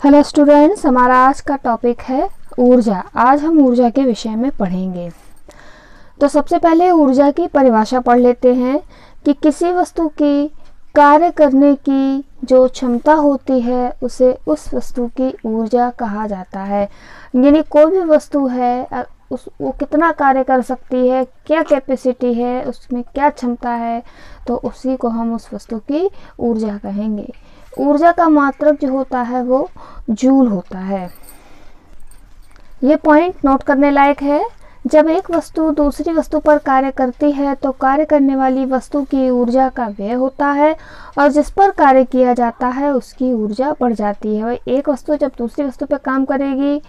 Hello students, हमारा आज का टॉपिक है ऊर्जा। आज हम ऊर्जा के विषय में पढ़ेंगे। तो सबसे पहले ऊर्जा की परिभाषा पढ़ लेते हैं कि किसी वस्तु की कार्य करने की जो क्षमता होती है उसे उस वस्तु की ऊर्जा कहा जाता है। यानी कोई भी वस्तु है वो कितना कार्य कर सकती है, क्या कैपेसिटी है, उसमें क्या क्षमता है, तो उसी को हम उस वस्तु की ऊर्जा कहेंगे। ऊर्जा का मात्रक जो होता है वो जूल होता है। ये पॉइंट नोट करने लायक है। जब एक वस्तु दूसरी वस्तु पर कार्य करती है तो कार्य करने वाली वस्तु की ऊर्जा का व्यय होता है और जिस पर कार्य किया जाता है उसकी ऊर्जा बढ़ जाती है। एक वस्तु जब दूसरी वस्तु पर काम करेगी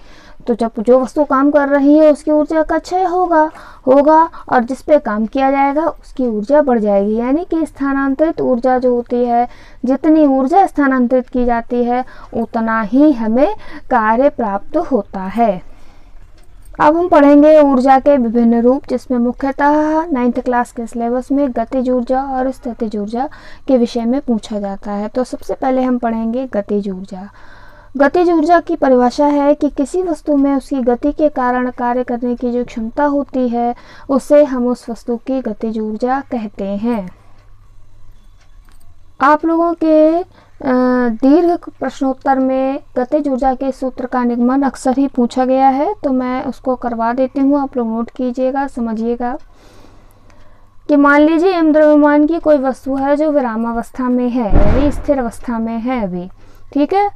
तो जब जो वस्तु काम कर रही है उसकी ऊर्जा का क्षय होगा और जिस पे काम किया जाएगा उसकी ऊर्जा बढ़ जाएगी। यानी कि स्थानांतरित ऊर्जा जो होती है, जितनी ऊर्जा स्थानांतरित की जाती है उतना ही हमें कार्य प्राप्त होता है। अब हम पढ़ेंगे ऊर्जा के विभिन्न रूप, जिसमें मुख्यतः 9th क्लास के सिलेबस में गतिज ऊर्जा और स्थितिज ऊर्जा के विषय में पूछा जाता है। तो सबसे पहले हम पढ़ेंगे गतिज ऊर्जा। गतिज ऊर्जा की परिभाषा है कि किसी वस्तु में उसकी गति के कारण कार्य करने की जो क्षमता होती है उसे हम उस वस्तु की गतिज ऊर्जा कहते हैं। आप लोगों के दीर्घ प्रश्नोत्तर में गतिज ऊर्जा के सूत्र का निगमन अक्सर ही पूछा गया है, तो मैं उसको करवा देती हूँ। आप लोग नोट कीजिएगा, समझिएगा कि मान लीजिए m द्रव्यमान की कोई वस्तु है जो विरामावस्था में है, यानी स्थिर अवस्था में है अभी, ठीक है,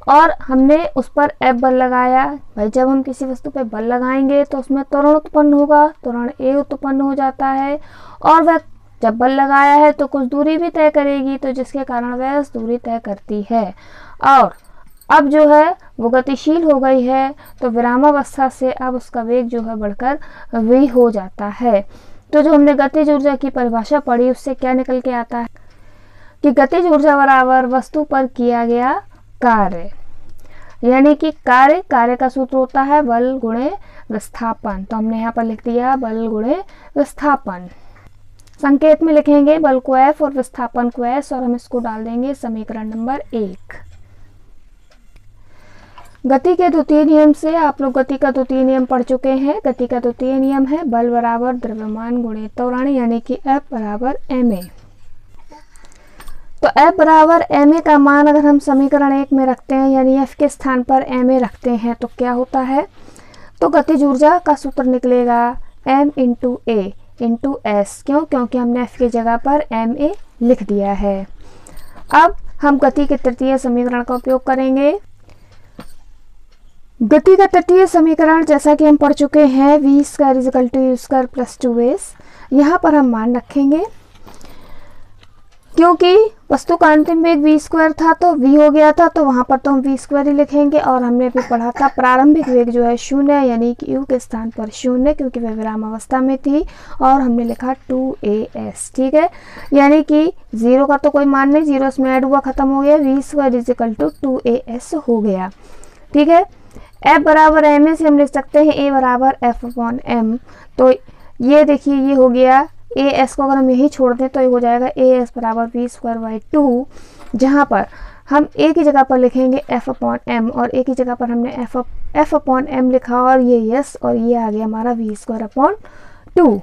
और हमने उस पर F बल लगाया। भाई जब हम किसी वस्तु पे बल लगाएंगे तो उसमें त्वरण उत्पन्न होगा, त्वरण A उत्पन्न हो जाता है और वह जब बल लगाया है तो कुछ दूरी भी तय करेगी, तो जिसके कारण वह उस दूरी तय करती है और अब जो है वो गतिशील हो गई है, तो विरामावस्था से अब उसका वेग जो है बढ़कर v हो जाता है। तो जो हमने गतिज ऊर्जा की परिभाषा पढ़ी उससे क्या निकल के आता है कि गतिज ऊर्जा बराबर वस्तु पर किया गया कार्य, यानी कि कार्य का सूत्र होता है बल गुणे विस्थापन। तो हमने यहाँ पर लिख दिया बल गुणे विस्थापन। संकेत में लिखेंगे बल को F और विस्थापन को S और हम इसको डाल देंगे समीकरण नंबर 1। गति के द्वितीय नियम से आप लोग गति का द्वितीय नियम पढ़ चुके हैं। गति का द्वितीय नियम है बल बराबर द्रव्यमान गुणे त्वरण, यानी कि F बराबर ma। तो F बराबर ma का मान अगर हम समीकरण 1 में रखते हैं, यानी F के स्थान पर ma रखते हैं, तो क्या होता है, तो गतिज ऊर्जा का सूत्र निकलेगा m into a into s। क्यों? क्योंकि हमने F की जगह पर ma लिख दिया है। अब हम गति के तृतीय समीकरण का उपयोग करेंगे। गति का तृतीय समीकरण जैसा कि हम पढ़ चुके हैं v square is equal to u square plus 2s। यहाँ पर हम मान रखेंगे क्योंकि वस्तु का अंतिम वेग v स्क्वायर था तो v हो गया था, तो वहां पर तो हम v स्क्वायर ही लिखेंगे। और हमने भी पढ़ा था प्रारंभिक वेग जो है 0, यानी कि u के स्थान पर 0, क्योंकि वह विराम अवस्था में थी, और हमने लिखा 2as, ठीक है, यानी कि 0 का तो कोई मान नहीं, 0 इसमें ऐड हुआ, खत्म हो गया, v square is equal to 2as हो गया, ठीक है। F बराबर ma से हम लिख सकते हैं a बराबर F अपॉन m। तो ये देखिए ये हो गया as को अगर हम यही छोड़ दें तो ये हो जाएगा as बराबर v स्क्वायर बाई 2, जहाँ पर हम a की जगह पर लिखेंगे f अपॉन m और a की जगह पर हमने f अपॉन m लिखा और ये yes, और ये आ गया हमारा v square upon 2।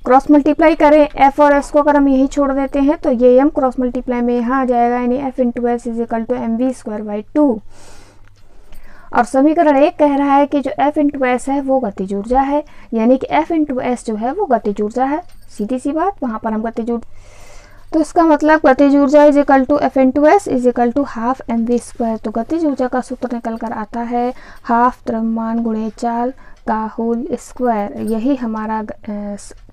Cross multiply करें f और s को अगर हम यही छोड़ देते हैं तो ये m क्रॉस मल्टीप्लाई में यहाँ आ जाएगा, यानी f into S is equal to M V square by 2। और समीकरण 1 कह रहा है कि जो F इंटू एस है वो गतिज ऊर्जा है, यानी कि F इंटू एस जो है वो गतिज ऊर्जा है। सीधी सी बात, वहां पर हम गतिज ऊर्जा, तो इसका मतलब गतिज ऊर्जा is equal to F into S is equal to half M V square. तो गतिज ऊर्जा का सूत्र निकल कर आता है हाफ द्रव्यमान गुणे चाल का होल स्क्वायर। यही हमारा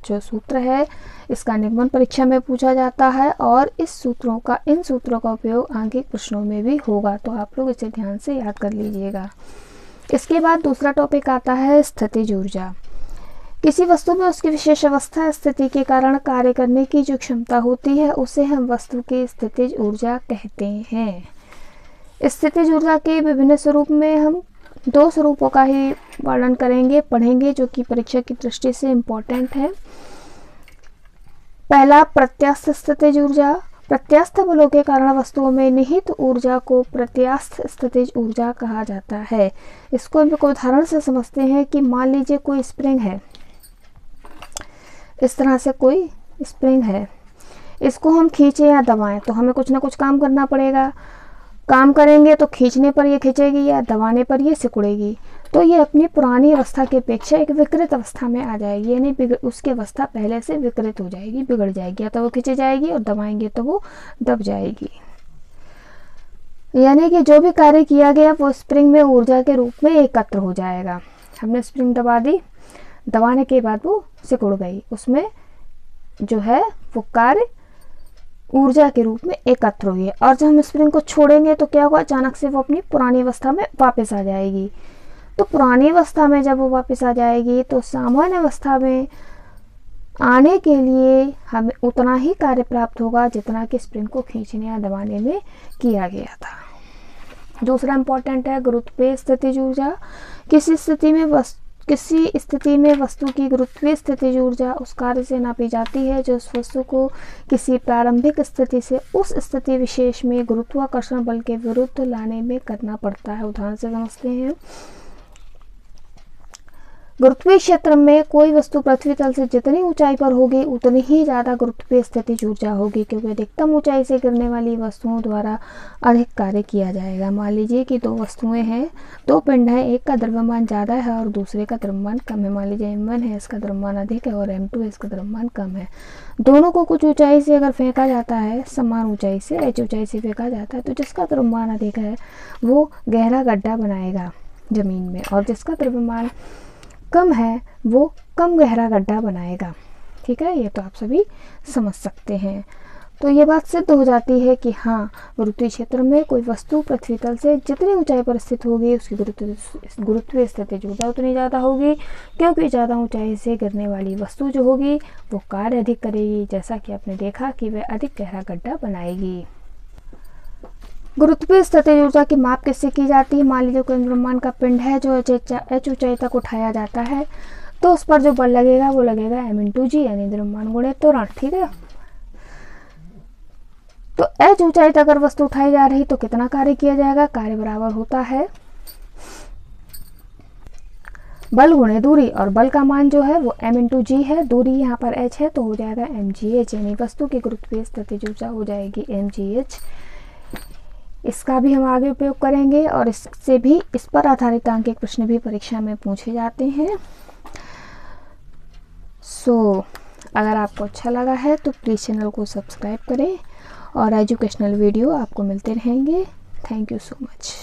जो सूत्र है इसका निगमन परीक्षा में पूछा जाता है और इन सूत्रों का उपयोग आगे प्रश्नों में भी होगा, तो आप लोग इसे ध्यान से याद कर लीजिएगा। इसके बाद दूसरा टॉपिक आता है स्थितिज ऊर्जा। किसी वस्तु में उसकी विशेष अवस्था स्थिति के कारण कार्य करने की जो क्षमता होती है उसे हम वस्तु की स्थितिज ऊर्जा कहते हैं। स्थितिज ऊर्जा के विभिन्न स्वरूप में हम 2 स्वरूपों का ही वर्णन पढ़ेंगे जो कि परीक्षा की दृष्टि से इम्पोर्टेंट है। पहला प्रत्यास्थ स्थितिज ऊर्जा प्रत्यास्थ बलों के कारण वस्तुओं में निहित ऊर्जा को प्रत्यास्थ स्थितिज ऊर्जा कहा जाता है। इसको हम एक उदाहरण से समझते हैं कि मान लीजिए कोई स्प्रिंग है, इस तरह से कोई स्प्रिंग है, इसको हम खींचे या दबाएं तो हमें कुछ ना कुछ काम करना पड़ेगा। काम करेंगे तो खींचने पर ये खींचेगी या दबाने पर ये सिकुड़ेगी, तो ये अपनी पुरानी अवस्था की अपेक्षा एक विकृत अवस्था में आ जाएगी, यानी उसकी अवस्था पहले से विकृत हो जाएगी, बिगड़ जाएगी। या तो वो खींची जाएगी और दबाएंगे तो वो दब जाएगी। यानी कि जो भी कार्य किया गया वो स्प्रिंग में ऊर्जा के रूप में एकत्र हो जाएगा। हमने स्प्रिंग दबा दी, दबाने के बाद वो सिकुड़ गई, उसमें जो है वो कार्य ऊर्जा के रूप में एकत्र हुई है। और जब हम स्प्रिंग को छोड़ेंगे तो क्या होगा, अचानक से वो अपनी पुरानी अवस्था में वापस आ जाएगी। तो पुरानी अवस्था में जब वो वापस आ जाएगी तो सामान्य अवस्था में आने के लिए हमें उतना ही कार्य प्राप्त होगा जितना कि स्प्रिंग को खींचने या दबाने में किया गया था। दूसरा इंपॉर्टेंट है गुरुत्वीय स्थितिज ऊर्जा। किसी स्थिति में वस्तु की गुरुत्वीय स्थितिज ऊर्जा उस कार्य से नापी जाती है जो उस वस्तु को किसी प्रारंभिक स्थिति से उस स्थिति विशेष में गुरुत्वाकर्षण बल के विरुद्ध लाने में करना पड़ता है। उदाहरण से समझते हैं। गुरुत्वीय क्षेत्र में कोई वस्तु पृथ्वी तल से जितनी ऊंचाई पर होगी उतनी ही ज़्यादा गुरुत्वीय स्थितिज ऊर्जा होगी, क्योंकि अधिकतम ऊंचाई से गिरने वाली वस्तुओं द्वारा अधिक कार्य किया जाएगा। मान लीजिए कि दो वस्तुएं हैं, दो पिंड हैं, एक का द्रव्यमान ज़्यादा है और दूसरे का द्रव्यमान कम है। मान लीजिए m1 है, इसका द्रव्यमान अधिक है, और m2 है, इसका द्रव्यमान कम है। दोनों को कुछ ऊंचाई से अगर फेंका जाता है, समान ऊंचाई से h ऊंचाई से फेंका जाता है, तो जिसका द्रव्यमान अधिक है वो गहरा गड्ढा बनाएगा जमीन में, और जिसका द्रव्यमान कम है वो कम गहरा गड्ढा बनाएगा। ठीक है, ये तो आप सभी समझ सकते हैं। तो ये बात सिद्ध हो जाती है कि हाँ, गुरुत्वीय क्षेत्र में कोई वस्तु पृथ्वी तल से जितनी ऊंचाई पर स्थित होगी उसकी गुरुत्वीय स्थितिज ऊर्जा उतनी ज़्यादा होगी, क्योंकि ज़्यादा ऊंचाई से गिरने वाली वस्तु जो होगी वो कार्य अधिक करेगी, जैसा कि आपने देखा कि वह अधिक गहरा गड्ढा बनाएगी। गुरुत्वीय स्थितिज ऊर्जा की माप किससे की जाती है। मान लीजिए कोई द्रव्यमान का पिंड है जो h ऊंचाई तक उठाया जाता है, तो उस पर जो बल लगेगा वो लगेगा m×g, यानी द्रव्यमान गुणित त्वरण। ठीक है, तो h ऊंचाई तक अगर वस्तु उठाई जा रही तो कितना कार्य किया जाएगा, कार्य बराबर होता है बल गुणे दूरी, और बल का मान जो है वो m×g है, दूरी यहाँ पर h है तो हो जाएगा mgh, यानी वस्तु की गुरुत्वीय स्थितिज ऊर्जा हो जाएगी mgh। इसका भी हम आगे उपयोग करेंगे और इससे भी इस पर आधारित आंकिक प्रश्न भी परीक्षा में पूछे जाते हैं। अगर आपको अच्छा लगा है तो प्लीज़ चैनल को सब्सक्राइब करें और एजुकेशनल वीडियो आपको मिलते रहेंगे। Thank you so much.